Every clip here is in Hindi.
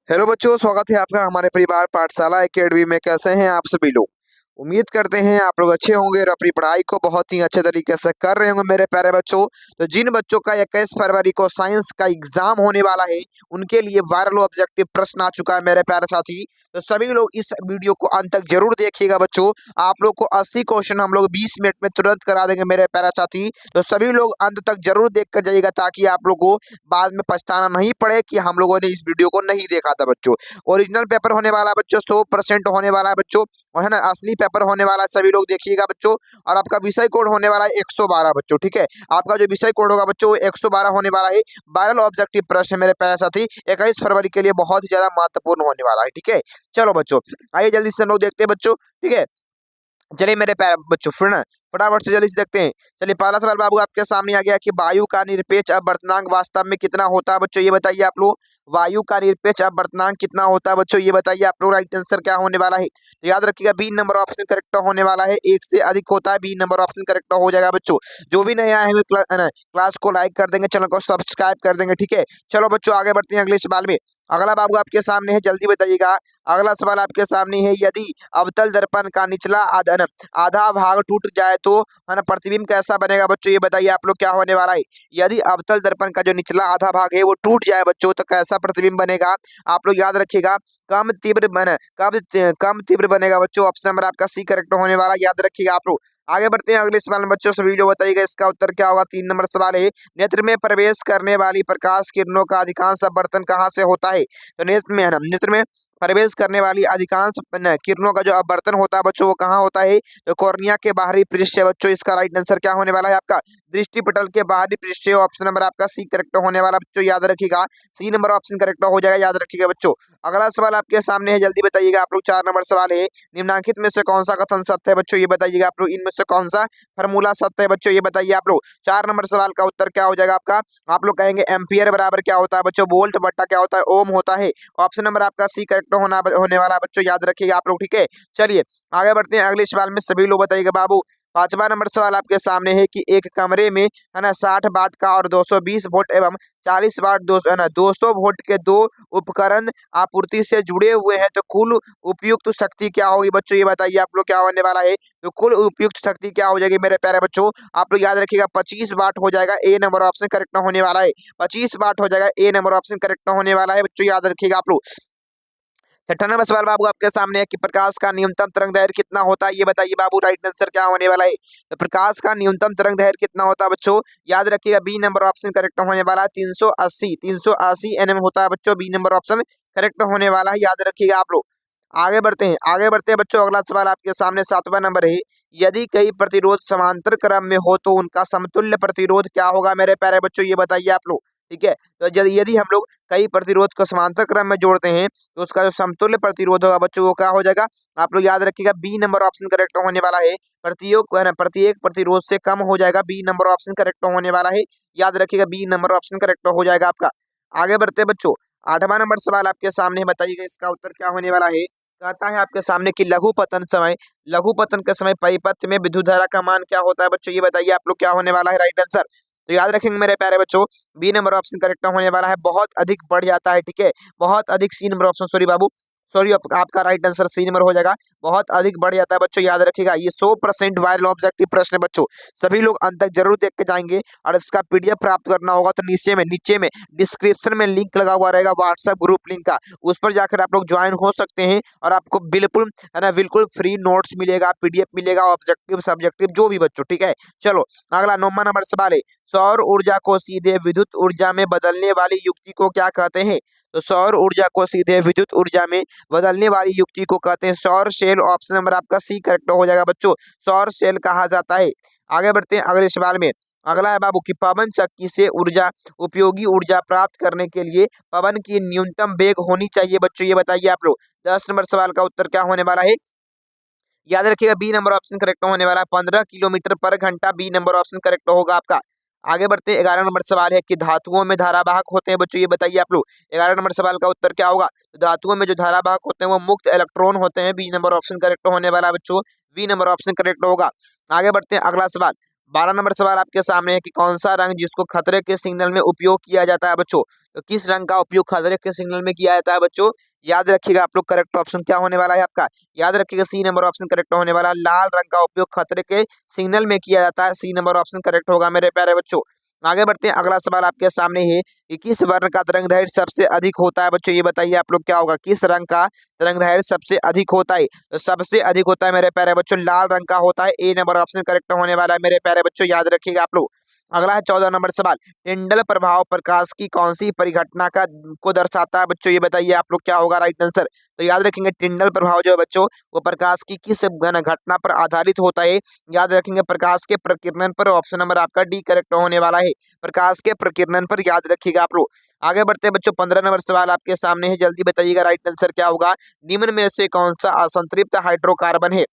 हेलो बच्चों, स्वागत है आपका हमारे परिवार पाठशाला एकेडमी में। कैसे हैं आप सभी लोग? उम्मीद करते हैं आप लोग अच्छे होंगे और अपनी पढ़ाई को बहुत ही अच्छे तरीके से कर रहे होंगे मेरे प्यारे बच्चों। तो जिन बच्चों का 21 फरवरी को साइंस का एग्जाम होने वाला है, उनके लिए वायरल ऑब्जेक्टिव प्रश्न आ चुका है मेरे प्यारे साथी। तो सभी लोग इस वीडियो को अंत तक जरूर देखिएगा बच्चों। आप लोग को 80 क्वेश्चन हम लोग 20 मिनट में तुरंत करा देंगे मेरे प्यारे साथी। तो सभी लोग अंत तक जरूर देख कर जाइएगा, ताकि आप लोग को बाद में पछताना नहीं पड़े कि हम लोगों ने इस वीडियो को नहीं देखा था बच्चों। ओरिजिनल पेपर होने वाला है बच्चों, 100% होने वाला है बच्चों, और है ना असली पेपर होने वाला है। सभी लोग देखिएगा बच्चों। और आपका विषय कोड होने वाला है 112 बच्चों, ठीक है। आपका जो विषय कोड होगा बच्चों, वो 112 होने वाला है। वायरल ऑब्जेक्टिव प्रश्न है मेरे प्यारे साथी, 21 फरवरी के लिए बहुत ही ज्यादा महत्वपूर्ण होने वाला है, ठीक है। चलो बच्चों, आइए जल्दी से हम लोग देखते हैं बच्चों, ठीक है। चलिए मेरे प्यारे बच्चों, फिर ना फटाफट से जल्दी से देखते हैं। चलिए पहला सवाल बाबू आपके सामने आ गया कि वायु का निरपेक्ष अपवर्तनांक वास्तव में कितना होता है बच्चों, ये बताइए आप लोग। वायु का निरपेक्ष अपवर्तनांक कितना होता है बच्चों, ये बताइए आप लोग। राइट आंसर क्या होने वाला है? तो याद रखिएगा, बी नंबर ऑप्शन करेक्ट होने वाला है। एक से अधिक होता है, बी नंबर ऑप्शन करेक्ट हो जाएगा बच्चों। जो भी नया है क्लास को लाइक कर देंगे, चैनल को सब्सक्राइब कर देंगे, ठीक है। चलो बच्चों आगे बढ़ते हैं अगले सवाल में। अगला बाबू आपके सामने है, जल्दी बताइएगा। अगला सवाल आपके सामने है, यदि अवतल दर्पण का निचला आधा भाग टूट जाए तो है ना प्रतिबिंब कैसा बनेगा बच्चों, ये बताइए आप लोग। क्या होने वाला है? यदि अवतल दर्पण का जो निचला आधा भाग है वो टूट जाए बच्चों, तो कैसा प्रतिबिंब बनेगा? आप लोग याद रखिएगा, कम तीव्र बनेगा बच्चों। ऑप्शन नंबर आपका सी करेक्ट होने वाला, याद रखिएगा आप लोग। आगे बढ़ते हैं अगले सवाल में बच्चों, सभी जो बताइएगा इसका उत्तर क्या होगा। 3 नंबर सवाल है, नेत्र में प्रवेश करने वाली प्रकाश किरणों का अधिकांश अपवर्तन कहाँ से होता है? तो नेत्र में है ना, नेत्र में प्रवेश करने वाली अधिकांश किरणों का जो अपवर्तन होता है बच्चों, वो कहाँ होता है? तो कॉर्निया के बाहरी पृष्ठ है बच्चों। इसका राइट आंसर क्या होने वाला है आपका? दृष्टि पटल के बाहरी पृष्ठ। ऑप्शन नंबर आपका सी करेक्ट होने वाला बच्चों, याद रखिएगा। सी नंबर ऑप्शन करेक्ट हो जाएगा, याद रखिएगा बच्चों। अगला सवाल आपके सामने है, जल्दी बताइएगा आप लोग। 4 नंबर सवाल है, निम्नलिखित में से कौन सा कथन सत्य है बच्चों, ये बताइएगा आप लोग। इनमें से कौन सा फॉर्मूला सत्य है बच्चों, ये बताइए आप लोग। 4 नंबर सवाल का उत्तर क्या हो जाएगा आपका? आप लोग कहेंगे एम्पियर बराबर क्या होता है बच्चों? वोल्ट बट्टा क्या होता है? ओम होता है। ऑप्शन नंबर आपका सी करेक्ट होने वाला बच्चों, याद रखिएगा आप लोग, ठीक है। चलिए आगे बढ़ते हैं अगले सवाल में, सभी लोग बताइएगा बाबू। 5वां नंबर सवाल आपके सामने है कि एक कमरे में है ना 60 वाट का और 220 वोल्ट एवं 40 वाट 200 वोल्ट के दो उपकरण आपूर्ति से जुड़े हुए हैं, तो कुल उपयुक्त शक्ति क्या होगी बच्चों, ये बताइए आप लोग। क्या होने वाला है? तो कुल उपयुक्त शक्ति क्या हो जाएगी मेरे प्यारे बच्चों? आप लोग याद रखिएगा, 25 वाट हो जाएगा। ए नंबर ऑप्शन करेक्ट होने वाला है। 25 वाट हो जाएगा, ए नंबर ऑप्शन करेक्ट होने वाला है बच्चों, याद रखिएगा आप लोग। 6 नंबर सवाल बाबू आपके सामने है कि प्रकाश का न्यूनतम तरंग दैर्घ्य कितना होता है, ये बताइए बाबू। राइट आंसर क्या होने वाला है? तो प्रकाश का न्यूनतम तरंग दैर्घ्य कितना होता है बच्चों, याद रखिएगा। बी नंबर ऑप्शन करेक्ट होने वाला है। 380 एनएम होता है बच्चों। बी नंबर ऑप्शन करेक्ट होने वाला है, याद रखिएगा आप लोग। आगे बढ़ते हैं बच्चों। अगला सवाल आपके सामने 7वां नंबर है, यदि कई प्रतिरोध समांतर क्रम में हो तो उनका समतुल्य प्रतिरोध क्या होगा मेरे प्यारे बच्चों, ये बताइए आप लोग, ठीक है। तो यदि हम लोग कई प्रतिरोध को समांतर क्रम में जोड़ते हैं, तो उसका जो समतुल्य प्रतिरोध होगा बच्चों, वो क्या हो जाएगा? आप लोग याद रखिएगा, बी नंबर ऑप्शन करेक्ट होने वाला है। प्रत्येक प्रतिरोध से कम हो जाएगा, बी नंबर ऑप्शन करेक्ट होने वाला है, याद रखिएगा। बी नंबर ऑप्शन करेक्ट हो जाएगा आपका। आगे बढ़ते हैं बच्चों। 8वां नंबर सवाल आपके सामने है, बताइएगा इसका उत्तर क्या होने वाला है। कहता है आपके सामने कि लघु पतन के समय परिपथ में विद्युत धारा का मान क्या होता है बच्चों, ये बताइए आप लोग। क्या होने वाला है राइट आंसर? तो याद रखेंगे मेरे प्यारे बच्चों, बी नंबर ऑप्शन करेक्ट होने वाला है। बहुत अधिक बढ़ जाता है, ठीक है। बहुत अधिक, सी नंबर ऑप्शन, सॉरी बाबू, सॉरी, आपका राइट आंसर सी नंबर हो जाएगा। बहुत अधिक बढ़ जाता है बच्चों, याद रखिएगा। ये 100% वायरल ऑब्जेक्टिव प्रश्न है बच्चों। सभी लोग अंत तक जरूर देख के जाएंगे। और इसका पीडीएफ प्राप्त करना होगा तो नीचे में डिस्क्रिप्शन में लिंक लगा हुआ रहेगा, व्हाट्सएप ग्रुप लिंक का। उस पर जाकर आप लोग ज्वाइन हो सकते हैं, और आपको बिल्कुल है ना बिल्कुल फ्री नोट्स मिलेगा, पीडीएफ मिलेगा, ऑब्जेक्टिव सब्जेक्टिव जो भी बच्चों, ठीक है। चलो अगला 9वां नंबर सवाल है, सौर ऊर्जा को सीधे विद्युत ऊर्जा में बदलने वाली युक्ति को क्या कहते हैं? तो सौर ऊर्जा को सीधे विद्युत ऊर्जा में बदलने वाली युक्ति को कहते हैं सौर सेल। ऑप्शन नंबर आपका सी करेक्ट हो जाएगा बच्चों, सौर सेल कहा जाता है। आगे बढ़ते हैं अगले सवाल में। अगला है बाबू कि पवन चक्की से उपयोगी ऊर्जा प्राप्त करने के लिए पवन की न्यूनतम वेग होनी चाहिए बच्चों, ये बताइए आप लोग। 10 नंबर सवाल का उत्तर क्या होने वाला है? याद रखिएगा, बी नंबर ऑप्शन करेक्ट होने वाला है। 15 किलोमीटर पर घंटा, बी नंबर ऑप्शन करेक्ट होगा आपका। आगे बढ़ते 11 नंबर सवाल है कि धातुओं में धारावाहक होते हैं बच्चों, ये बताइए आप लोग। 11 नंबर सवाल का उत्तर क्या होगा? तो धातुओं में जो धारावाहक होते हैं वो मुक्त इलेक्ट्रॉन होते हैं, बी नंबर ऑप्शन करेक्ट होने वाला है बच्चों। बी नंबर ऑप्शन करेक्ट होगा। आगे बढ़ते हैं अगला सवाल। 12 नंबर सवाल आपके सामने है कि कौन सा रंग जिसको खतरे के सिग्नल में उपयोग किया जाता है बच्चों। तो किस रंग का उपयोग खतरे के सिग्नल में किया जाता है बच्चों? याद रखिएगा आप लोग, करेक्ट ऑप्शन क्या होने वाला है आपका? याद रखिएगा सी नंबर ऑप्शन करेक्ट होने वाला है। लाल रंग का उपयोग खतरे के सिग्नल में किया जाता है, सी नंबर ऑप्शन करेक्ट होगा मेरे प्यारे बच्चों। आगे बढ़ते हैं, अगला सवाल आपके सामने है कि किस वर्ण का तरंगदैर्घ्य सबसे अधिक होता है बच्चों? ये बताइए आप लोग क्या होगा, किस रंग का तरंगदैर्घ्य सबसे अधिक होता है? तो सबसे अधिक होता है मेरे प्यारे बच्चों लाल रंग का होता है, ए नंबर ऑप्शन करेक्ट होने वाला है मेरे प्यारे बच्चों, याद रखिएगा आप लोग। अगला है 14 नंबर सवाल, टिंडल प्रभाव प्रकाश की कौन सी परिघटना का को दर्शाता है बच्चों? ये बताइए आप लोग क्या होगा राइट आंसर? तो याद रखेंगे टिंडल प्रभाव जो है बच्चों वो प्रकाश की किस घटना पर आधारित होता है? याद रखेंगे प्रकाश के प्रकीर्णन पर, ऑप्शन नंबर आपका डी करेक्ट होने वाला है, प्रकाश के प्रकीर्णन पर, याद रखिएगा आप लोग। आगे बढ़ते हैं बच्चों, 15 नंबर सवाल आपके सामने है, जल्दी बताइएगा राइट आंसर क्या होगा? निम्न में से कौन सा असंतृप्त हाइड्रोकार्बन है?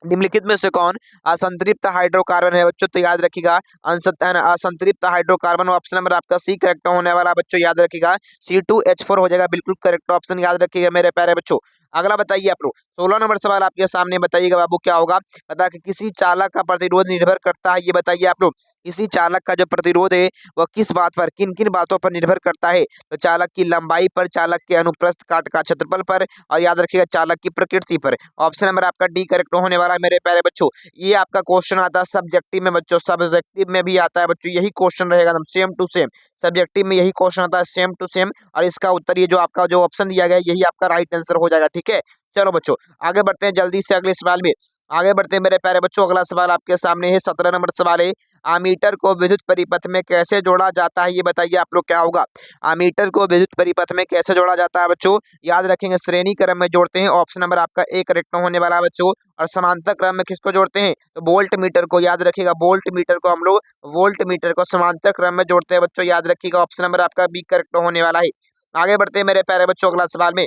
निम्नलिखित में से कौन असंतृप्त हाइड्रोकार्बन है बच्चों? तो याद रखिएगा असंतृप्त हाइड्रोकार्बन, ऑप्शन नंबर आपका सी करेक्ट होने वाला बच्चों, याद रखिएगा C2H4 हो जाएगा, बिल्कुल करेक्ट ऑप्शन, याद रखिएगा मेरे प्यारे बच्चों। अगला बताइए आप लोग, 16 नंबर सवाल आपके सामने, बताइएगा बाबू क्या होगा? बता कि किसी चालक का प्रतिरोध निर्भर करता है, ये बताइए आप लोग, किसी चालक का जो प्रतिरोध है वह किस बात पर, किन किन बातों पर निर्भर करता है? तो चालक की लंबाई पर, चालक के अनुप्रस्थ काट का क्षेत्रफल पर, और याद रखिएगा चालक की प्रकृति पर, ऑप्शन नंबर आपका डी करेक्ट होने वाला है मेरे प्यारे बच्चों। ये आपका क्वेश्चन आता है सब्जेक्टिव में बच्चों, सब्जेक्टिव में भी आता है बच्चों, यही क्वेश्चन रहेगा एकदम सेम टू सेम, सब्जेक्टिव में यही क्वेश्चन आता है सेम टू सेम, और इसका उत्तर ये जो आपका जो ऑप्शन दिया गया है यही आपका राइट आंसर हो जाएगा, ठीक है। चलो बच्चों आगे बढ़ते हैं जल्दी से अगले सवाल में, आगे बढ़ते हैं मेरे प्यारे बच्चों। अगला सवाल आपके सामने है, 17 नंबर सवाल है, आमीटर को विद्युत परिपथ में कैसे जोड़ा जाता है? ये बताइए आप लोग क्या होगा? आमीटर को विद्युत परिपथ में कैसे जोड़ा जाता है बच्चों? याद रखेंगे श्रेणी क्रम में जोड़ते हैं, ऑप्शन नंबर आपका ए करेक्ट होने वाला है बच्चों। और समांतर क्रम में किसको जोड़ते हैं? तो वोल्ट मीटर को, याद रखिएगा वोल्ट मीटर को हम लोग वोल्ट मीटर को समांतर क्रम में जोड़ते हैं बच्चों, याद रखिएगा ऑप्शन नंबर आपका बी करेक्ट होने वाला है। आगे बढ़ते हैं मेरे प्यारे बच्चों अगला सवाल में,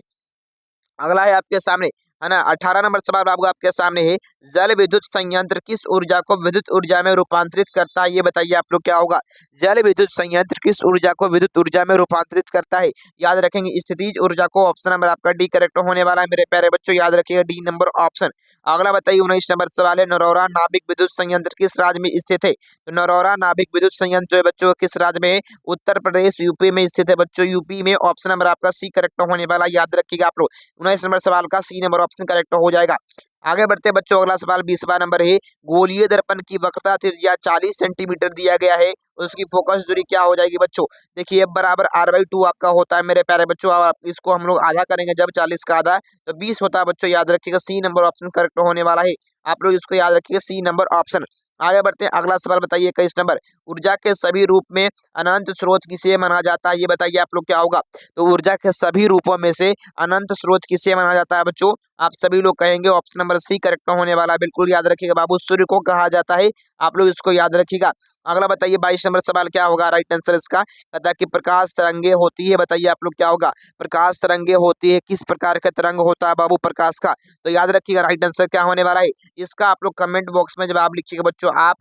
अगला है आपके सामने, है ना, 18 नंबर सवाल बाबू आपके सामने है, जल विद्युत संयंत्र किस ऊर्जा को विद्युत ऊर्जा में रूपांतरित करता है? ये बताइए आप लोग क्या होगा? जल विद्युत संयंत्र किस ऊर्जा को विद्युत ऊर्जा में रूपांतरित करता है? याद रखेंगे स्थितिज ऊर्जा को, ऑप्शन नंबर आपका डी करेक्ट होने वाला है मेरे प्यारे बच्चों, याद रखिएगा डी नंबर ऑप्शन। अगला बताइए 19 नंबर सवाल है, नरौरा नाभिक विद्युत संयंत्र किस राज्य में स्थित है? तो नरौरा नाभिक विद्युत संयंत्र जो है बच्चों किस राज्य में है? उत्तर प्रदेश यूपी में स्थित है बच्चों, यूपी में, ऑप्शन नंबर आपका सी करेक्ट होने वाला, याद रखिएगा आप लोग। 19 नंबर सवाल का सी नंबर ऑप्शन करेक्ट हो जाएगा। आगे बढ़ते हैं बच्चों, अगला सवाल 20वां नंबर है, गोलीय दर्पण की वक्रता त्रिज्या 40 सेंटीमीटर दिया गया है, उसकी फोकस दूरी क्या हो जाएगी बच्चों? देखिए बराबर r/2 आपका होता है मेरे प्यारे बच्चों, और इसको हम लोग आधा करेंगे जब 40 का आधा तो 20 होता है बच्चों, याद रखिएगा सी नंबर ऑप्शन करेक्ट होने वाला है, आप लोग इसको याद रखिएगा सी नंबर ऑप्शन। आगे बढ़ते हैं, अगला सवाल बताइए 21 नंबर, ऊर्जा के सभी रूप में अनंत स्रोत किसे माना जाता है? ये बताइए आप लोग क्या होगा? तो ऊर्जा के सभी रूपों में से अनंत स्रोत किसे माना जाता है बच्चों? आप सभी लोग कहेंगे ऑप्शन नंबर सी करेक्ट होने वाला, बिल्कुल याद रखिएगा बाबू, सूर्य को कहा जाता है, आप लोग इसको याद रखिएगा। अगला बताइए 22 नंबर सवाल क्या होगा राइट आंसर इसका? कहता है कि प्रकाश तरंगे होती है, बताइए आप लोग क्या होगा? प्रकाश तरंगे होती है, किस प्रकार का तरंग होता है बाबू प्रकाश का? तो याद रखिएगा राइट आंसर क्या होने वाला है इसका, आप लोग कमेंट बॉक्स में जवाब लिखिएगा बच्चों, आप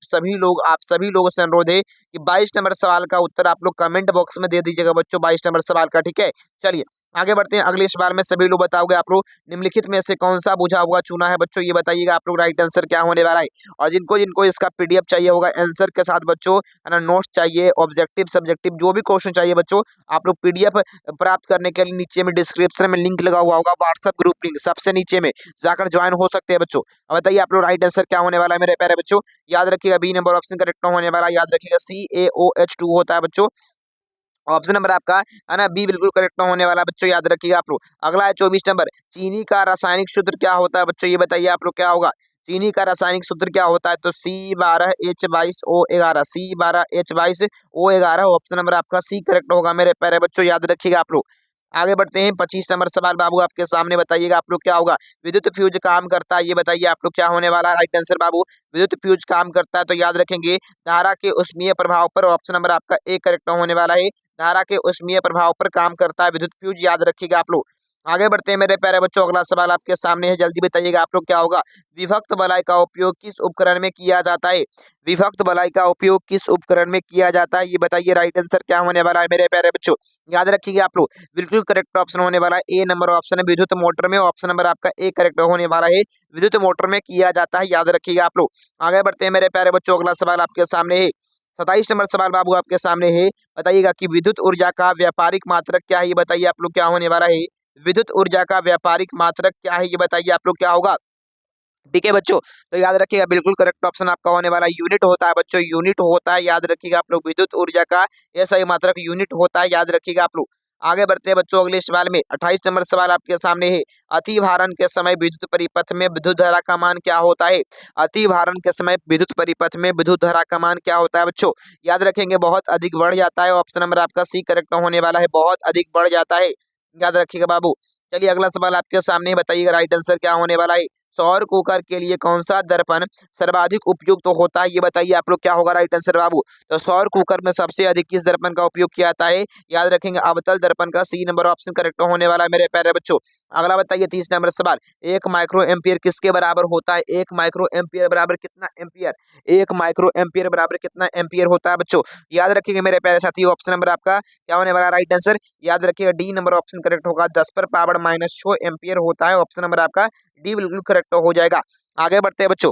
सभी लोगों से अनुरोध है कि 22 नंबर सवाल का उत्तर आप लोग कमेंट बॉक्स में दे दीजिएगा बच्चों, 22 नंबर सवाल का, ठीक है। चलिए आगे बढ़ते हैं, अगले सवाल में सभी लोग बताओगे आप लोग, निम्नलिखित में से कौन सा बुझा हुआ चूना है बच्चों? ये बताइएगा आप लोग राइट आंसर क्या होने वाला है। और जिनको जिनको इसका पीडीएफ चाहिए होगा आंसर के साथ बच्चों, है ना, नोट्स चाहिए, ऑब्जेक्टिव सब्जेक्टिव जो भी क्वेश्चन चाहिए बच्चों, आप लोग पीडीएफ प्राप्त करने के लिए नीचे में डिस्क्रिप्शन में लिंक लगा हुआ होगा, व्हाट्सएप ग्रुप लिंक सबसे नीचे में जाकर ज्वाइन हो सकते हैं बच्चों। अब बताइए आप लोग राइट आंसर क्या होने वाला है मेरे प्यारे बच्चों? याद रखिएगा बी नंबर ऑप्शन करेक्ट होने वाला, याद रखिएगा CaOH2 होता है बच्चों, ऑप्शन नंबर आपका, है ना, बी बिल्कुल करेक्ट होने वाला बच्चों, याद रखिएगा आप लोग। अगला है 24 नंबर, चीनी का रासायनिक सूत्र क्या होता है बच्चों? ये बताइए आप लोग क्या होगा? चीनी का रासायनिक सूत्र क्या होता है? तो C12H22O11, C12H22O11, ऑप्शन नंबर आपका सी करेक्ट होगा मेरे प्यारे बच्चों, याद रखिएगा आप लोग। आगे बढ़ते हैं 25 नंबर सवाल बाबू आपके सामने, बताइएगा आप लोग क्या होगा? विद्युत फ्यूज काम करता है, ये बताइए आप लोग क्या होने वाला है राइट आंसर बाबू? विद्युत फ्यूज काम करता है, तो याद रखेंगे धारा के उष्मीय प्रभाव पर, ऑप्शन नंबर आपका ए करेक्ट होने वाला है, धारा के उष्मीय प्रभाव पर काम करता है विद्युत फ्यूज, याद रखिएगा आप लोग। आगे बढ़ते हैं मेरे प्यारे बच्चों, अगला सवाल आपके सामने है, जल्दी बताइएगा आप लोग क्या होगा? विभक्त बलाई का उपयोग किस उपकरण में किया जाता है? विभक्त बलाई का उपयोग किस उपकरण में किया जाता है? ये बताइए राइट आंसर क्या होने वाला है मेरे प्यारे बच्चों? याद रखिएगा आप लोग, बिल्कुल करेक्ट ऑप्शन होने वाला है ए नंबर ऑप्शन है, विद्युत मोटर में, ऑप्शन नंबर आपका ए करेक्ट होने वाला है, विद्युत मोटर में किया जाता है, याद रखिएगा आप लोग। आगे बढ़ते हैं मेरे प्यारे बच्चों, अगला सवाल आपके सामने है, 27 नंबर सवाल बाबू आपके सामने है, बताइएगा कि विद्युत ऊर्जा का व्यापारिक मात्रक क्या है, ये बताइए आप लोग क्या होने वाला है। विद्युत ऊर्जा का व्यापारिक मात्रक क्या है, ये बताइए आप लोग क्या होगा। ठीक है बच्चों, तो याद रखिएगा बिल्कुल करेक्ट ऑप्शन आपका होने वाला यूनिट होता है बच्चों, यूनिट होता है, याद रखिएगा आप लोग, विद्युत ऊर्जा का ये सही मात्रक यूनिट होता है, याद रखिएगा आप लोग। आगे बढ़ते हैं बच्चों अगले सवाल में। 28 नंबर सवाल आपके सामने है, अति भारण के समय विद्युत परिपथ में विद्युत धारा का मान क्या होता है। अति भारण के समय विद्युत परिपथ में विद्युत धारा का मान क्या होता है बच्चों, याद रखेंगे बहुत अधिक बढ़ जाता है। ऑप्शन नंबर आपका सी करेक्ट होने वाला है, बहुत अधिक बढ़ जाता है, याद रखिएगा बाबू। चलिए अगला सवाल आपके सामने बताइएगा राइट आंसर क्या होने वाला है। सौर कुकर के लिए कौन सा दर्पण सर्वाधिक उपयुक्त तो होता है, ये बताइए आप लोग क्या होगा राइट आंसर बाबू। तो सौर कुकर में सबसे अधिक किस दर्पण का उपयोग किया जाता है, याद रखेंगे अवतल दर्पण का, सी नंबर ऑप्शन करेक्ट होने वाला है मेरे प्यारे बच्चों। अगला बताइए 30 नंबर सवाल, 1 माइक्रो एम्पियर किसके बराबर होता है। 1 माइक्रो एम्पियर बराबर कितना एम्पियर, 1 माइक्रो एम्पियर बराबर कितना एम्पियर होता है बच्चों, याद रखेंगे मेरे प्यारे साथी। ऑप्शन नंबर आपका क्या होने वाला राइट आंसर, याद रखिएगा डी नंबर ऑप्शन करेक्ट होगा, 10 पर पावर -6 एम्पियर होता है। ऑप्शन नंबर आपका डी बिल्कुल करेक्ट हो जाएगा। आगे बढ़ते हैं बच्चों,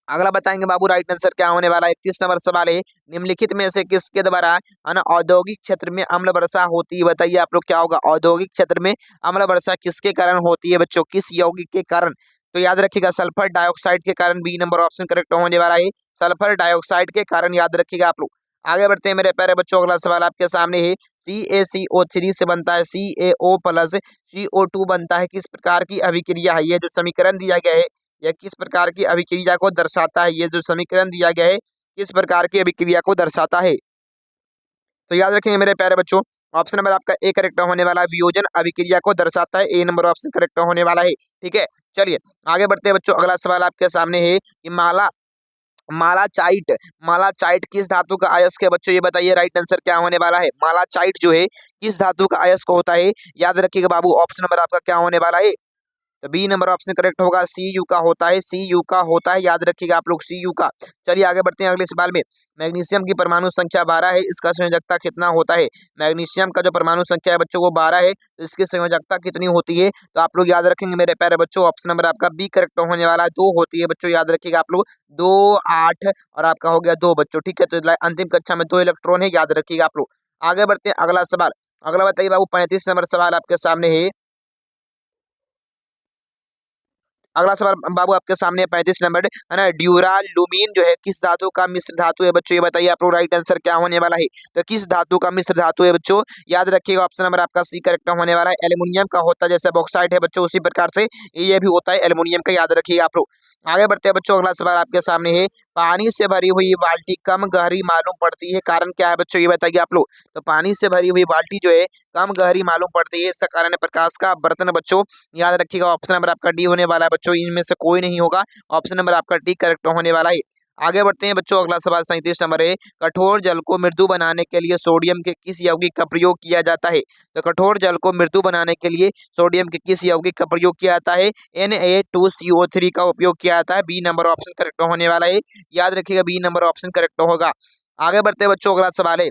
अगला बताएंगे बाबू राइट आंसर क्या होने वाला है। 31 नंबर सवाल है, निम्नलिखित में से किसके द्वारा औद्योगिक क्षेत्र में अम्ल वर्षा होती है, बताइए आप लोग क्या होगा। औद्योगिक क्षेत्र में अम्ल वर्षा किसके कारण होती है बच्चों, किस यौगिक के कारण, तो याद रखिएगा सल्फर डाइऑक्साइड के कारण, बी नंबर ऑप्शन करेक्ट होने वाला है, सल्फर डाइऑक्साइड के कारण, याद रखिएगा आप लोग। आगे बढ़ते हैं मेरे प्यारे बच्चों, अगला सवाल आपके सामने है, CaCO3 से बनता है CaO प्लस CO2 बनता है, किस प्रकार की अभिक्रिया है। ये जो समीकरण दिया गया है यह किस प्रकार की अभिक्रिया को दर्शाता है, ये जो समीकरण दिया गया है किस प्रकार की अभिक्रिया को दर्शाता है, तो याद रखेंगे मेरे प्यारे बच्चों। ऑप्शन नंबर आपका ए करेक्ट होने वाला है, वियोजन अभिक्रिया को दर्शाता है, ए नंबर ऑप्शन करेक्ट होने वाला है। ठीक है, चलिए आगे बढ़ते हैं बच्चों, अगला सवाल आपके सामने है कि मालाचाइट मालाचाइट किस धातु का अयस्क है बच्चों, ये बताइए राइट आंसर क्या होने वाला है। मालाचाइट जो है किस धातु का अयस्क होता है, याद रखिएगा बाबू। ऑप्शन नंबर आपका क्या होने वाला है, तो बी नंबर ऑप्शन करेक्ट होगा, Cu का होता है, Cu का होता है, याद रखिएगा आप लोग Cu का। चलिए आगे बढ़ते हैं अगले सवाल में। मैग्नीशियम की परमाणु संख्या 12 है, इसका संयोजकता कितना होता है। मैग्नीशियम का जो परमाणु संख्या है बच्चों वो 12 है, तो इसकी संयोजकता कितनी होती है, तो आप लोग याद रखेंगे मेरे प्यारे बच्चों। ऑप्शन नंबर आपका बी करेक्ट होने वाला है, 2 होती है बच्चों, याद रखिएगा आप लोग। 2 8 और आपका हो गया 2 बच्चों। ठीक है, तो अंतिम कक्षा में 2 इलेक्ट्रॉन है, याद रखिएगा आप लोग। आगे बढ़ते हैं अगला सवाल। अगला बताइए बाबू, 35 नंबर सवाल आपके सामने है। अगला सवाल बाबू आपके सामने 35 नंबर है ना, ड्यूरालुमीन जो है किस धातु का मिश्र धातु है बच्चों, ये बताइए आप लोग राइट आंसर क्या होने वाला है। तो किस धातु का मिश्र धातु है बच्चों, याद रखिएगा ऑप्शन नंबर आपका सी करेक्ट होने वाला है। एल्युमिनियम का होता है, जैसे बॉक्साइट है बच्चों उसी प्रकार से ये भी होता है एल्युमिनियम का, याद रखिएगा आप लोग। आगे बढ़ते हैं बच्चों, अगला सवाल आपके सामने है, पानी से भरी हुई बाल्टी कम गहरी मालूम पड़ती है, कारण क्या है बच्चों, ये बताइए आप लोग। तो पानी से भरी हुई बाल्टी जो है कम गहरी मालूम पड़ती है, इसका कारण है प्रकाश का बर्तन बच्चों, याद रखिएगा। ऑप्शन नंबर आपका डी होने वाला है बच्चों, इनमें से कोई नहीं होगा, ऑप्शन नंबर आपका डी करेक्ट होने वाला है। आगे बढ़ते हैं बच्चों, अगला सवाल 37 नंबर है, कठोर जल को मृदु बनाने के लिए सोडियम के किस यौगिक का प्रयोग किया जाता है। तो कठोर जल को मृदु बनाने के लिए सोडियम के किस यौगिक का प्रयोग किया जाता है, Na2CO3 का उपयोग किया जाता है, बी नंबर ऑप्शन करेक्ट होने वाला है, याद रखिएगा बी नंबर ऑप्शन करेक्ट होगा। आगे बढ़ते हैं बच्चों, अगला सवाल है,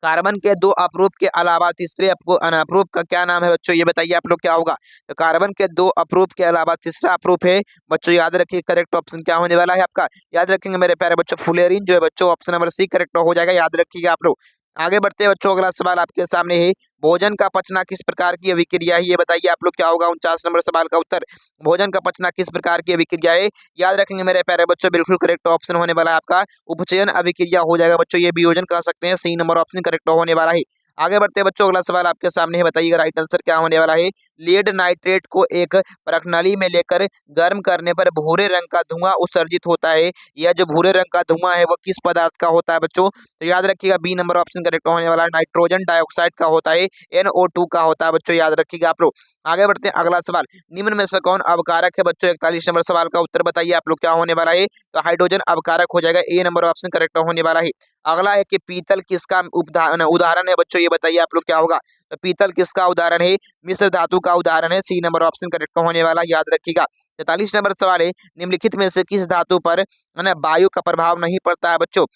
कार्बन के 2 अप्रूप के अलावा तीसरे अनअप्रूप का क्या नाम है बच्चों, ये बताइए आप लोग क्या होगा। तो कार्बन के 2 अप्रूप के अलावा तीसरा अप्रूप है बच्चों, याद रखिए करेक्ट ऑप्शन क्या होने वाला है आपका, याद रखेंगे मेरे प्यारे बच्चों, फ्लोरीन जो है बच्चों, ऑप्शन नंबर सी करेक्ट हो जाएगा, याद रखिएगा आप लोग। आगे बढ़ते हैं बच्चों, अगला सवाल आपके सामने है, भोजन का पचना किस प्रकार की अभिक्रिया है, ये बताइए आप लोग क्या होगा। 49 नंबर सवाल का उत्तर, भोजन का पचना किस प्रकार की अभिक्रिया है, याद रखेंगे मेरे प्यारे बच्चों, बिल्कुल करेक्ट ऑप्शन होने वाला है आपका, उपचयन अभिक्रिया हो जाएगा बच्चों, ये वियोजन कह सकते हैं, सी नंबर ऑप्शन करेक्ट होने वाला है। आगे बढ़ते हैं बच्चों, अगला सवाल आपके सामने है, बताइएगा राइट आंसर क्या होने वाला है। लीड नाइट्रेट को एक परखनली में लेकर गर्म करने पर भूरे रंग का धुआं उत्सर्जित होता है, यह जो भूरे रंग का धुआं है वो किस पदार्थ का होता है बच्चों, तो याद रखिएगा बी नंबर ऑप्शन करेक्ट होने वाला है, नाइट्रोजन डाइऑक्साइड का होता है, NO2 का होता है बच्चों, याद रखिएगा आप लोग। आगे बढ़ते हैं अगला सवाल, निम्न में से कौन अवकारक है बच्चों, 41 नंबर सवाल का उत्तर बताइए आप लोग क्या होने वाला है। तो हाइड्रोजन अवकारक हो जाएगा, ए नंबर ऑप्शन करेक्ट होने वाला है। अगला है कि पीतल किसका उदाहरण है बच्चों, ये बताइए आप लोग क्या होगा। तो पीतल किसका उदाहरण है, मिश्र धातु का उदाहरण है, सी नंबर ऑप्शन करेक्ट होने वाला, याद रखिएगा। 43 नंबर सवाल है, निम्नलिखित में से किस धातु पर है ना वायु का प्रभाव नहीं पड़ता है बच्चों।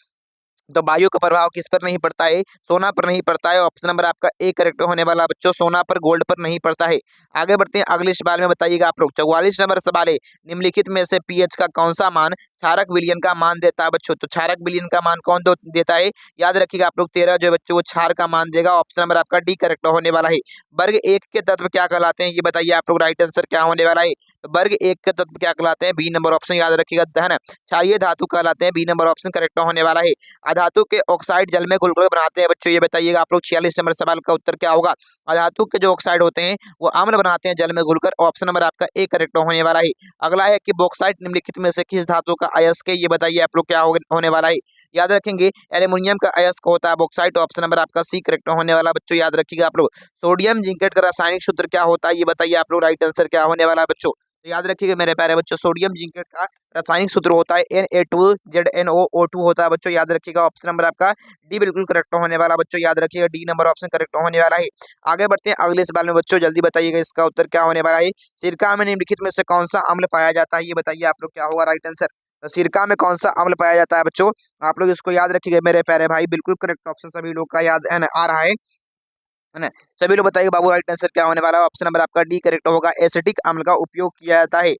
तो वायु का प्रभाव किस पर नहीं पड़ता है, सोना पर नहीं पड़ता है, ऑप्शन नंबर आपका ए करेक्ट होने वाला बच्चों, सोना पर गोल्ड पर नहीं पड़ता है। आगे बढ़ते हैं अगले सवाल में, बताइएगा आप लोग। 44 नंबर सवाल है, निम्नलिखित में से पीएच का कौन सा मान क्षारक विलयन का मान देता है बच्चों। तो क्षारक विलयन का मान कौन देता है? याद रखिएगा आप लोग 13 जो है बच्चों वो क्षार का मान देगा। ऑप्शन नंबर आपका डी करेक्ट होने वाला है। वर्ग एक के तत्व क्या कहलाते हैं ये बताइए आप लोग, राइट आंसर क्या होने वाला है? तो वर्ग एक के तत्व क्या कहलाते हैं? बी नंबर ऑप्शन याद रखिएगा, धन क्षारीय धातु कहलाते हैं। बी नंबर ऑप्शन करेक्ट होने वाला है। अधातु के ऑक्साइड जल में घुलकर बनाते हैं बच्चों, ये बताइएगा आप लोग। 46 नंबर सवाल का उत्तर क्या होगा? अधातु के जो ऑक्साइड होते हैं वो अम्ल बनाते हैं जल में घुलकर। ऑप्शन नंबर आपका ए करेक्ट होने वाला है। अगला है कि बॉक्साइट निम्नलिखित में से किस धातु का अयस्क है, ये बताइए आप लोग क्या होने वाला है? याद रखेंगे एल्यूमिनियम का अयस्क होता है बॉक्साइट। ऑप्शन नंबर आपका सी करेक्ट होने वाला बच्चों, याद रखिएगा आप लोग। सोडियम जिंकेट का रासायनिक सूत्र क्या होता है, ये बताइए आप लोग, राइट आंसर क्या होने वाला है बच्चों? तो याद रखिएगा मेरे प्यारे बच्चों, सोडियम जिंकेट का रासायनिक सूत्र होता है Na2ZnOO2 होता है बच्चों, याद रखिएगा। ऑप्शन नंबर आपका डी बिल्कुल करेक्ट होने वाला बच्चों, याद रखिएगा डी नंबर ऑप्शन करेक्ट होने वाला है। आगे बढ़ते हैं अगले सवाल में बच्चों, जल्दी बताइएगा इसका उत्तर क्या होने वाला है। सिरका में निम्नलिखित में से कौन सा अम्ल पाया जाता है, ये बताइए आप लोग क्या होगा राइट आंसर? तो सिरका में कौन सा अम्ल पाया जाता है बच्चों? आप लोग इसको याद रखिएगा मेरे प्यारे भाई, बिल्कुल करेक्ट ऑप्शन सभी लोग का याद आ रहा है ना? सभी लोग बताइए बाबू राइट आंसर क्या होने वाला है? ऑप्शन नंबर आपका डी करेक्ट होगा, एसिटिक अम्ल का उपयोग किया जाता है।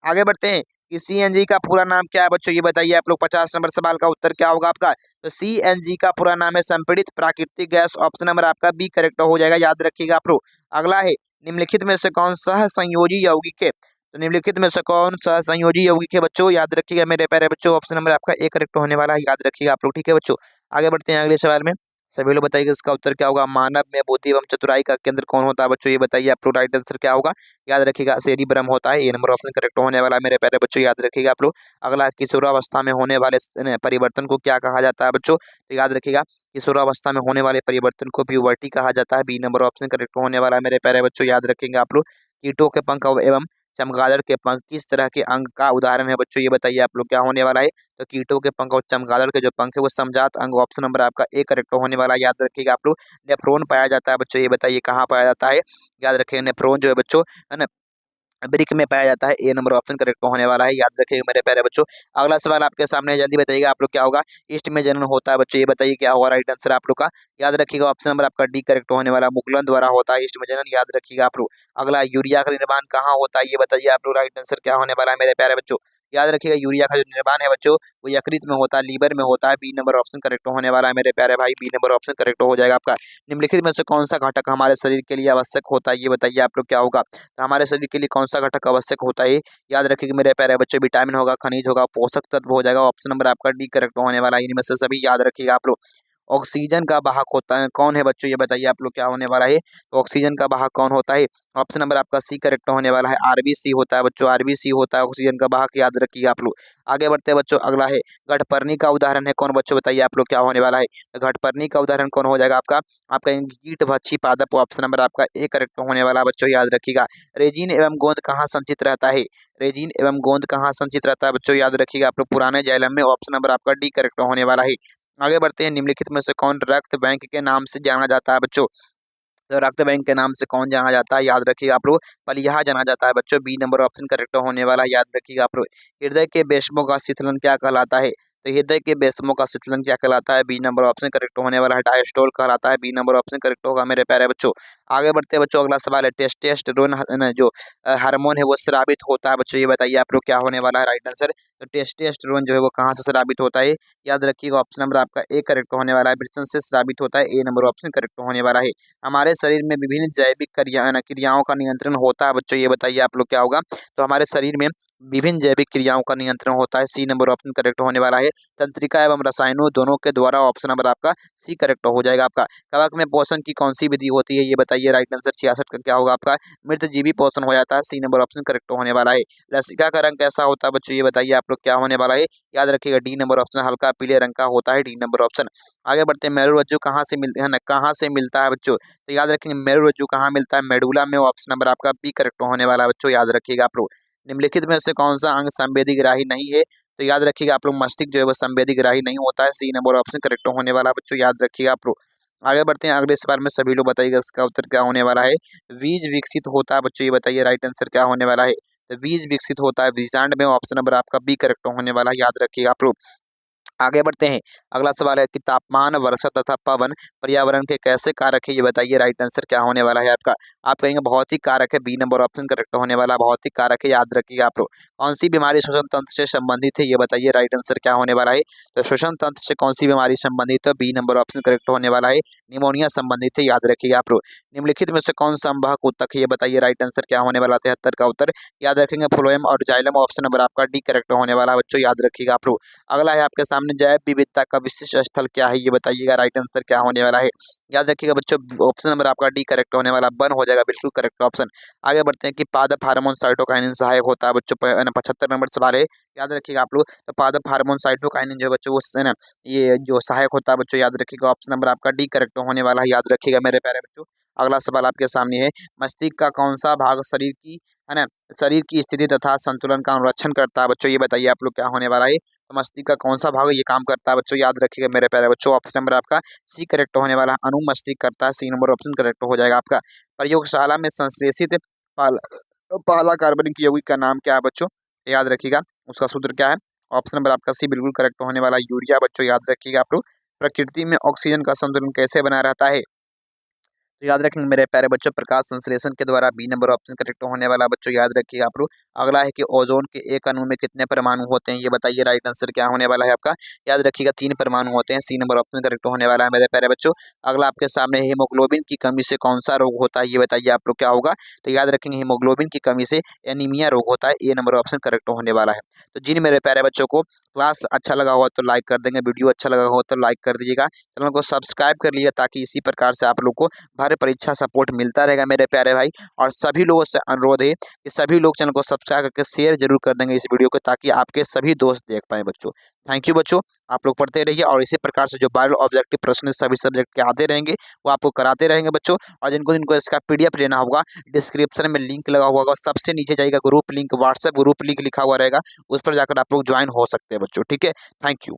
आगे बढ़ते हैं कि सीएनजी का पूरा नाम क्या है बच्चों, ये बताइए आप लोग। 50 नंबर सवाल का उत्तर क्या होगा आपका? तो सीएनजी का पूरा नाम है संपीड़ित प्राकृतिक गैस। ऑप्शन नंबर आपका बी करेक्ट हो जाएगा, याद रखिएगा आप लोग। अगला है निम्नलिखित में से कौन सह संयोजी यौगिक है? तो निम्नलिखित में से कौन सह संयोजी यौगिक है बच्चों, याद रखिएगा मेरे प्यारे बच्चों। ऑप्शन नंबर आपका ए करेक्ट होने वाला है, याद रखिएगा आप लोग, ठीक है बच्चों। आगे बढ़ते हैं अगले सवाल में, सभी लोग बताइएगा इसका उत्तर क्या होगा। मानव में बुद्धि एवं चतुराई का केंद्र कौन होता है बच्चों, ये बताइए आप लोग, राइट आंसर क्या होगा? याद रखिएगा सेरिब्रम होता है। ये नंबर ऑप्शन करेक्ट होने वाला है मेरे प्यारे बच्चों, याद रखिएगा आप लोग। अगला किशोरावस्था में होने वाले परिवर्तन को क्या कहा जाता है बच्चों? तो याद रखिएगा किशोरावस्था में होने वाले परिवर्तन को प्यूबर्टी कहा जाता है। बी नंबर ऑप्शन करेक्ट होने वाला है मेरे प्यारे बच्चों, याद रखेंगे आप लोग। कीटों के पंख एवं चमगादड़ के पंख किस तरह के अंग का उदाहरण है बच्चों, ये बताइए आप लोग क्या होने वाला है? तो कीटों के पंख और चमगादड़ के जो पंख है वो समजात अंग। ऑप्शन नंबर आपका ए करेक्ट होने वाला है, याद रखिएगा आप लोग। नेफ्रॉन पाया जाता है बच्चों, ये बताइए कहाँ पाया जाता है? याद रखिएगा नेफ्रॉन जो है बच्चों, है ना, ब्रिक में पाया जाता है। ए नंबर ऑप्शन करेक्ट होने वाला है, याद रखिएगा मेरे प्यारे बच्चों। अगला सवाल आपके सामने है, जल्दी बताइएगा आप लोग क्या होगा। ईस्ट में जनन होता है बच्चों, ये बताइए क्या होगा राइट आंसर आप लोग का? याद रखिएगा ऑप्शन नंबर आपका डी करेक्ट होने वाला, मुगलन द्वारा होता है ईस्ट में जनन, याद रखिएगा आप लोग। अगला यूरिया का निर्माण कहाँ होता है, ये बताइए आप लोग, राइट आंसर क्या होने वाला है मेरे प्यारे बच्चों? याद रखिएगा यूरिया का जो निर्माण है बच्चों वो यकृत में होता है, लीवर में होता है। बी नंबर ऑप्शन करेक्ट होने वाला है मेरे प्यारे भाई, बी नंबर ऑप्शन करेक्ट हो जाएगा आपका। निम्नलिखित में से कौन सा घटक हमारे शरीर के लिए आवश्यक होता है, ये बताइए आप लोग क्या होगा? तो हमारे शरीर के लिए कौन सा घटक आवश्यक होता है? याद रखिएगा मेरे प्यारे बच्चों, विटामिन होगा, खनिज होगा, पोषक तत्व हो जाएगा। ऑप्शन नंबर आपका डी करेक्ट होने वाला है, इनमें से सभी याद रखिएगा आप लोग। ऑक्सीजन का वाहक होता है कौन है बच्चों, ये बताइए आप लोग क्या होने वाला है? तो ऑक्सीजन का वाहक कौन होता है? ऑप्शन नंबर आपका सी करेक्ट होने वाला है, आरबीसी होता है बच्चों, आरबीसी होता है ऑक्सीजन का वाहक, याद रखिएगा आप लोग। आगे बढ़ते हैं बच्चों, अगला है घटपर्णी का उदाहरण है कौन बच्चों, बताइए आप लोग क्या होने वाला है? तो घटपर्णी का उदाहरण कौन हो जाएगा आपका? आपका कीट भक्षी पादप। ऑप्शन नंबर आपका ए करेक्ट होने वाला बच्चों, याद रखिएगा। रेजिन एवं गोंद कहाँ संचित रहता है? रेजिन एवं गोंद कहाँ संचित रहता है बच्चों, याद रखिएगा आप लोग, पुराने जाइलम में। ऑप्शन नंबर आपका डी करेक्ट होने वाला है। आगे बढ़ते हैं, निम्नलिखित में से कौन रक्त बैंक के नाम से जाना जाता है बच्चों? तो रक्त बैंक के नाम से कौन जाना जाता है, याद रखिएगा आप लोग, पलिया जाना जाता है बच्चों। बी नंबर ऑप्शन करेक्ट होने वाला है, याद रखिएगा आप लोग। हृदय के बेशमों का शीतलन क्या कहलाता है? तो हृदय के बेशमों का शीतलन क्या कहलाता है? बी नंबर ऑप्शन करेक्ट होने वाला है, डायस्टोल कहलाता है। बी नंबर ऑप्शन करेक्ट होगा मेरे प्यारे बच्चों। आगे बढ़ते हैं बच्चों, अगला सवाल है टेस्टोस्टेरोन जो हार्मोन है वो स्रावित होता है बच्चों, ये बताइए आप लोग क्या होने वाला है राइट आंसर? तो टेस्टोस्टेरोन जो है वो कहाँ से स्रावित होता है? याद रखिएगा ऑप्शन नंबर आपका ए करेक्ट होने वाला है, वृषण से स्रावित होता है। ए नंबर ऑप्शन करेक्ट होने वाला है। हमारे शरीर में विभिन्न जैविक क्रियाओं का नियंत्रण होता है बच्चों, ये बताइए आप लोग क्या होगा? तो हमारे शरीर में विभिन्न जैविक क्रियाओं का नियंत्रण होता है। सी नंबर ऑप्शन करेक्ट होने वाला है, तंत्रिका एवं रसायनों दोनों के द्वारा। ऑप्शन नंबर आपका सी करेक्ट हो जाएगा आपका। कवक में पोषण की कौन सी विधि होती है, ये बताइए राइट आंसर 66 का क्या होगा आपका? मृतजीवी पोषण हो जाता है। सी नंबर ऑप्शन करेक्ट होने वाला है। लसिका का रंग कैसा होता है बच्चों, ये बताइए आप लोग क्या होने वाला है? याद रखिएगा डी नंबर ऑप्शन हल्का पीले रंग का होता है। D number option. आगे बढ़ते हैं, मेरुरज्जु कहाँ से मिलते हैं ना, कहाँ से मिलता है बच्चों? तो याद रखेंगे मेरुरज्जु कहाँ मिलता है? मेडुला में। ऑप्शन नंबर आपका बी करेक्ट होने वाला है बच्चों, याद रखिएगा आप लोग। निम्नलिखित में से कौन सा अंग संवेदी ग्राही नहीं है? तो याद रखिएगा आप लोग, मस्तिष्क जो है वो संवेदी ग्राही नहीं होता है। सी नंबर ऑप्शन करेक्ट होने वाला है बच्चों, याद रखिएगा आप लोग। आगे बढ़ते हैं अगले सवाल में, सभी लोग बताइएगा इसका उत्तर क्या होने वाला है? बीज विकसित होता है बच्चों, ये बताइए राइट आंसर क्या होने वाला है? तो बीज विकसित होता है बीजांड में। ऑप्शन नंबर आपका बी करेक्ट होने वाला है, याद रखिएगा आप लोग। आगे बढ़ते हैं। अगला सवाल है कि तापमान, वर्षा तथा पवन पर्यावरण के कैसे कारक है, ये बताइए। राइट आंसर क्या होने वाला है आपका। आप कहेंगे बहुत ही कारक है, बी नंबर ऑप्शन करेक्ट होने वाला। बहुत ही कारक है, याद रखिएगा आप लोग। कौन सी बीमारी श्वसन तंत्र से संबंधित है, ये बताइए। राइट आंसर क्या होने वाला है। तो श्वसन तंत्र से कौन सी बीमारी संबंधित है, बी नंबर ऑप्शन करेक्ट होने वाला है। निमोनिया संबंधित है, याद रखिएगा आप लोग। निम्नलिखित में से कौन सा संवाहक ऊतक है, ये बताइए। राइट आंसर क्या होने वाला। 73 का उत्तर याद रखेंगे फ्लोएम और जाइलम। ऑप्शन नंबर आपका डी करेक्ट होने वाला है बच्चों, याद रखिएगा आप लोग। अगला है आपके सामने जैव विविधता का विशिष्ट स्थल क्या है, ये बताइएगा। राइट आंसर क्या होने वाला है। याद रखिएगा बच्चों, ऑप्शन नंबर आपका डी करेक्ट होने वाला, वन हो जाएगा बिल्कुल करेक्ट ऑप्शन। आगे बढ़ते हैं कि पादप हार्मोन साइटोकाइनिन सहायक होता है बच्चों। 75 नंबर सवाल है, याद रखिएगा आप लोग। तो पादप हार्मोन साइटोकाइनिन जो है बच्चों, वो है ना, ये जो सहायक होता है बच्चों, याद रखिएगा। ऑप्शन नंबर आपका डी करेक्ट होने वाला है, याद रखिएगा मेरे प्यारे बच्चों। अगला सवाल आपके सामने है, मस्तिष्क का कौन सा भाग शरीर की, है ना, शरीर की स्थिति तथा संतुलन का अनुरक्षण करता है बच्चों, ये बताइए आप लोग क्या होने वाला है। तो मस्तिष्क का कौन सा भाग ये काम करता है बच्चों, याद रखिएगा मेरे प्यारे बच्चों। ऑप्शन नंबर आपका सी करेक्ट होने वाला है, अनुमस्तिष्क करता है। सी नंबर ऑप्शन करेक्ट हो जाएगा आपका। प्रयोगशाला में संश्लेषित पहला कार्बनिक यौगिक का नाम क्या है बच्चों, याद रखिएगा। उसका सूत्र क्या है। ऑप्शन नंबर आपका सी बिल्कुल करेक्ट होने वाला, यूरिया बच्चों, याद रखिएगा आप लोग। प्रकृति में ऑक्सीजन का संतुलन कैसे बना रहता है, तो याद रखेंगे मेरे प्यारे बच्चों, प्रकाश संश्लेषण के द्वारा। बी नंबर ऑप्शन करेक्ट होने वाला बच्चों, याद रखिएगा आप लोग। अगला है कि ओजोन के एक अणु में कितने परमाणु होते हैं, ये बताइए। राइट आंसर क्या होने वाला है आपका। याद रखिएगा 3 परमाणु होते हैं। सी नंबर ऑप्शन करेक्ट होने वाला है मेरे प्यारे बच्चों। अगला आपके सामने हीमोग्लोबिन की कमी से कौन सा रोग होता है, ये बताइए आप लोग क्या होगा। तो याद रखेंगे हीमोग्लोबिन की कमी से एनीमिया रोग होता है। ए नंबर ऑप्शन करेक्ट होने वाला है। तो जिन मेरे प्यारे बच्चों को क्लास अच्छा लगा हुआ तो लाइक कर देंगे, वीडियो अच्छा लगा हो तो लाइक कर दीजिएगा, चैनल को सब्सक्राइब कर लीजिए, ताकि इसी प्रकार से आप लोग को हर परीक्षा सपोर्ट मिलता रहेगा मेरे प्यारे भाई। और सभी लोगों से अनुरोध है कि सभी लोग चैनल को सब्सक्राइब करके शेयर जरूर कर देंगे इस वीडियो को, ताकि आपके सभी दोस्त देख पाए बच्चों। थैंक यू बच्चों, आप लोग पढ़ते रहिए और इसी प्रकार से जो बायो ऑब्जेक्टिव प्रश्न सभी सब्जेक्ट के आते रहेंगे वो आपको कराते रहेंगे बच्चों। और जिनको जिनको इसका पीडीएफ लेना होगा, डिस्क्रिप्शन में लिंक लगा हुआ होगा, सबसे नीचे जाइएगा, group link, WhatsApp group link लिखा हुआ रहेगा, उस पर जाकर आप लोग ज्वाइन हो सकते हैं बच्चों। ठीक है, थैंक यू।